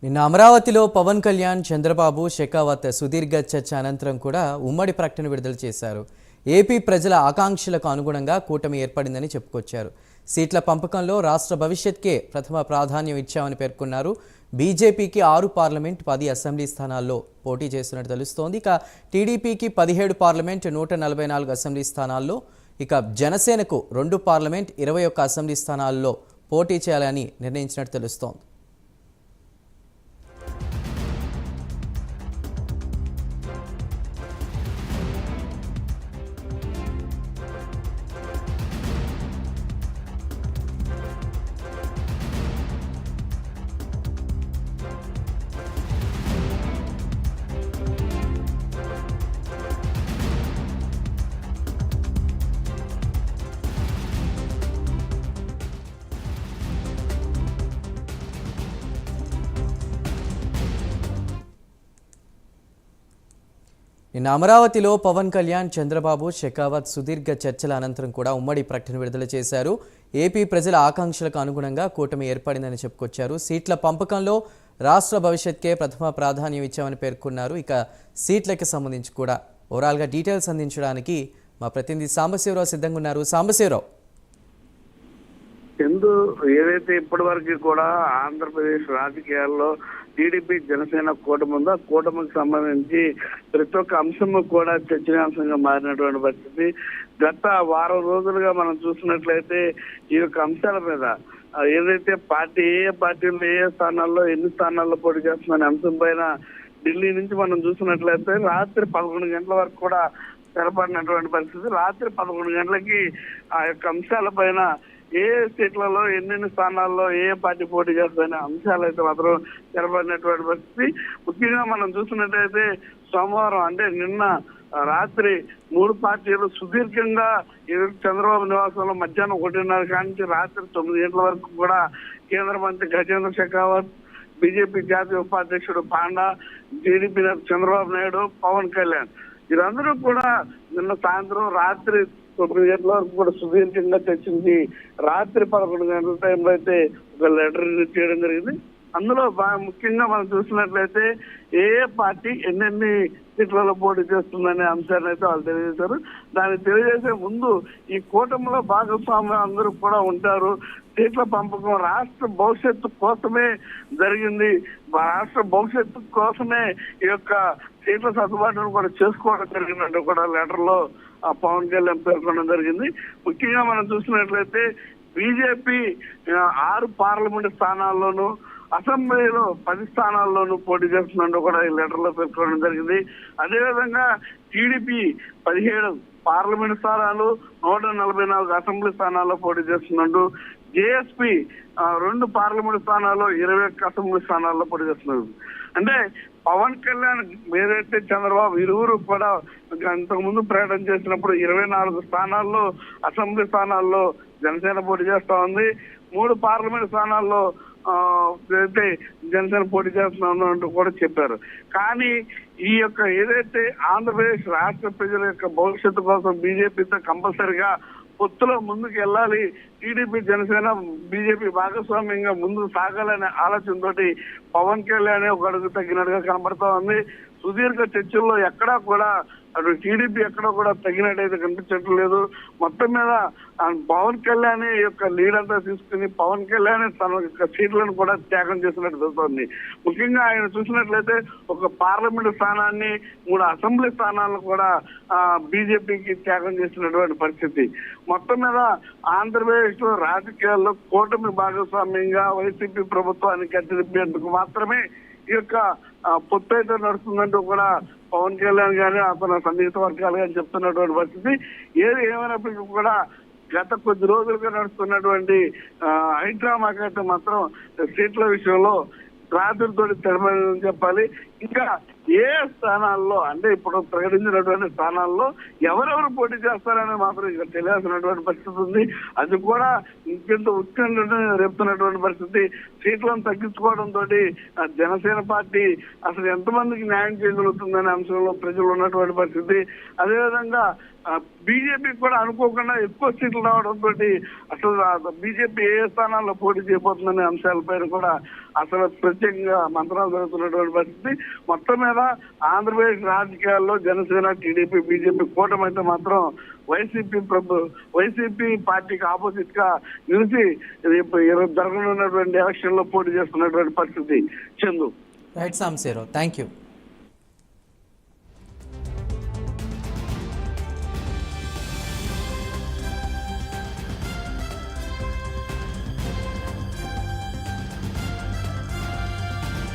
నిన్న అమరావతిలో పవన్ కళ్యాణ్, చంద్రబాబు, షెకావత్ సుదీర్ఘ చర్చ అనంతరం కూడా ఉమ్మడి ప్రకటన విడుదల చేశారు. ఏపీ ప్రజల ఆకాంక్షలకు అనుగుణంగా కూటమి ఏర్పడిందని చెప్పుకొచ్చారు. సీట్ల పంపకంలో రాష్ట్ర భవిష్యత్కే ప్రథమ ప్రాధాన్యం ఇచ్చామని పేర్కొన్నారు. బీజేపీకి 6 పార్లమెంట్, 10 అసెంబ్లీ స్థానాల్లో పోటీ చేస్తున్నట్టు తెలుస్తోంది. ఇక టీడీపీకి 17 పార్లమెంట్, 144 అసెంబ్లీ స్థానాల్లో, ఇక జనసేనకు 2 పార్లమెంట్, 21 అసెంబ్లీ స్థానాల్లో పోటీ చేయాలని నిర్ణయించినట్టు తెలుస్తోంది. నిన్న అమరావతిలో పవన్ కళ్యాణ్, చంద్రబాబు, షెకావత్ సుదీర్ఘ చర్చల అనంతరం కూడా ఉమ్మడి ప్రకటన విడుదల చేశారు. ఏపీ ప్రజల ఆకాంక్షలకు అనుగుణంగా కూటమి ఏర్పడిందని చెప్పుకొచ్చారు. సీట్ల పంపకంలో రాష్ట్ర భవిష్యత్కే ప్రథమ ప్రాధాన్యం ఇచ్చామని పేర్కొన్నారు. ఇక సీట్లకు సంబంధించి కూడా ఓవరాల్గా డీటెయిల్స్ అందించడానికి మా ప్రతినిధి సాంబశివరావు సిద్ధంగా ఉన్నారు. సాంబశివరావు, ఏదైతే ఇప్పటి వరకు కూడా ఆంధ్రప్రదేశ్ రాజకీయాల్లో టీడీపీ జనసేన కూటమి ఉందో ఆ కూటమికి సంబంధించి ప్రతి ఒక్క అంశం కూడా చర్చనీయాంశంగా మారినటువంటి పరిస్థితి. గత వారం రోజులుగా మనం చూసినట్లయితే ఈ యొక్క అంశాల మీద ఏదైతే ఏ పార్టీలు ఏ స్థానాల్లో ఎన్ని స్థానాల్లో పోటీ చేస్తుందనే అంశం పైన ఢిల్లీ నుంచి మనం చూసినట్లయితే రాత్రి 11 గంటల వరకు కూడా తెరపడినటువంటి పరిస్థితి. రాత్రి 11 గంటలకి ఆ యొక్క అంశాల పైన ఏ సీట్లలో ఎన్నెన్ని స్థానాల్లో ఏ పార్టీ పోటీ చేస్తాయనే అంశాలు అయితే మాత్రం తెరపడినటువంటి పరిస్థితి. ముఖ్యంగా మనం చూసినట్టయితే సోమవారం అంటే నిన్న రాత్రి 3 పార్టీలు సుదీర్ఘంగా చంద్రబాబు నివాసంలో మధ్యాహ్నం 1:30 కానించి రాత్రి 9 గంటల వరకు కూడా కేంద్ర మంత్రి గజేంద్ర షెకావత్, బీజేపీ జాతీయ ఉపాధ్యక్షుడు పాండా, టీడీపీ చంద్రబాబు నాయుడు, పవన్ కళ్యాణ్ వీరందరూ కూడా నిన్న సాయంత్రం రాత్రి 9 గంటల వరకు కూడా సుదీర్ఘంగా చర్చించి రాత్రి 11 గంటల టైంలో అయితే ఒక లెటర్ రిలీజ్ చేయడం జరిగింది. అందులో ముఖ్యంగా మనం చూసినట్లయితే ఏ పార్టీ ఎన్నెన్ని సీట్లలో పోటీ చేస్తుందనే అంశాన్ని అయితే వాళ్ళు తెలియజేశారు. దాన్ని తెలియజేసే ముందు ఈ కూటమిలో భాగస్వామ్యం అందరూ కూడా ఉంటారు. సీట్ల పంపకం రాష్ట్ర భవిష్యత్తు కోసమే జరిగింది. రాష్ట్ర భవిష్యత్తు కోసమే ఈ యొక్క సీట్ల సర్దుబాటును కూడా చేసుకోవడం జరిగిందంటే కూడా లెటర్ లో పవన్ కళ్యాణ్ పేర్కొనడం జరిగింది. ముఖ్యంగా మనం చూసినట్లయితే బీజేపీ 6 పార్లమెంట్ స్థానాల్లోనూ, అసెంబ్లీలో 10 స్థానాల్లోనూ పోటీ చేస్తున్నట్టు కూడా ఈ లెటర్ లో పేర్కొనడం జరిగింది. అదేవిధంగా టీడీపీ 17 పార్లమెంట్ స్థానాలు, 144 అసెంబ్లీ స్థానాల్లో పోటీ చేస్తున్నట్టు, జేఎస్పీ 2 పార్లమెంట్ స్థానాల్లో, 21 అసెంబ్లీ స్థానాల్లో పోటీ చేస్తున్నారు. అంటే పవన్ కళ్యాణ్ ఏదైతే చంద్రబాబు ఇరువురు కూడా అంతకుముందు ప్రకటన చేసినప్పుడు 24 స్థానాల్లో అసెంబ్లీ స్థానాల్లో జనసేన పోటీ చేస్తా ఉంది, 3 పార్లమెంట్ స్థానాల్లో అయితే జనసేన పోటీ చేస్తున్నాను అంటూ కూడా చెప్పారు. కానీ ఈ యొక్క ఏదైతే ఆంధ్రప్రదేశ్ రాష్ట్ర ప్రజల యొక్క భవిష్యత్తు కోసం బీజేపీతో కంపల్సరిగా పొత్తులో ముందుకు వెళ్ళాలి, టీడీపీ జనసేన బీజేపీ భాగస్వామ్యంగా ముందుకు సాగాలనే ఆలోచనతోటి పవన్ కళ్యాణ్ ఒక అడుగు తగ్గినట్టుగా కనబడతా ఉంది. సుదీర్ఘ చర్చల్లో ఎక్కడా కూడా అటు టీడీపీ ఎక్కడా కూడా తగినట్టయితే కనిపించట్లేదు. మొత్తం మీద పవన్ కళ్యాణ్ యొక్క లీడ్ అంతా తీసుకుని పవన్ కళ్యాణ్ తన యొక్క సీట్లను కూడా త్యాగం చేసినట్టు తెలుస్తోంది. ముఖ్యంగా ఆయన చూసినట్లయితే ఒక పార్లమెంట్ స్థానాన్ని, 3 అసెంబ్లీ స్థానాలను కూడా బీజేపీకి త్యాగం చేసినటువంటి పరిస్థితి. మొత్తం మీద ఆంధ్రప్రదేశ్ లో రాజకీయాల్లో కూటమి భాగస్వామ్యంగా వైసీపీ ప్రభుత్వాన్ని కట్టిరిప్పేందుకు మాత్రమే ఈ యొక్క పొత్తు అయితే నడుస్తుందంటూ కూడా పవన్ కళ్యాణ్ గానీ అతను సన్నిహిత వర్గాలు కానీ చెప్తున్నటువంటి పరిస్థితి. ఏది ఏమైనప్పటికీ కూడా గత కొద్ది రోజులుగా నడుస్తున్నటువంటి హైడ్రామాకైతే మాత్రం సీట్ల విషయంలో రాత్రితో తెరపని చెప్పాలి. ఇంకా ఏ స్థానాల్లో అంటే ఇప్పుడు ప్రకటించినటువంటి స్థానాల్లో ఎవరెవరు పోటీ చేస్తారని మాత్రం ఇక్కడ తెలియాల్సినటువంటి పరిస్థితి ఉంది. అది కూడా ఇంకెంత ఉత్కంఠను రేపుతున్నటువంటి పరిస్థితి. సీట్లను తగ్గించుకోవడంతో జనసేన పార్టీ అసలు ఎంతమందికి న్యాయం చేయగలుగుతుందనే అంశంలో ప్రజలు ఉన్నటువంటి పరిస్థితి. అదేవిధంగా బీజేపీ కూడా అనుకోకుండా ఎక్కువ సీట్లు రావడంతో అసలు బీజేపీ ఏ స్థానాల్లో పోటీ చేయబోతుందనే అంశాలపైన కూడా అసలు ప్రత్యేకంగా మంత్రాలు జరుగుతున్నటువంటి పరిస్థితి. మొత్తం మీద ఆంధ్రప్రదేశ్ రాజకీయాల్లో జనసేన, టీడీపీ, బీజేపీ కూటమి అయితే మాత్రం వైసీపీ పార్టీకి ఆపోజిట్ గా నిలిచి జరగనున్నటువంటి ఎలక్షన్ లో పోటీ చేస్తున్నటువంటి పరిస్థితి. Chandu. Right Sambasivarao, thank you.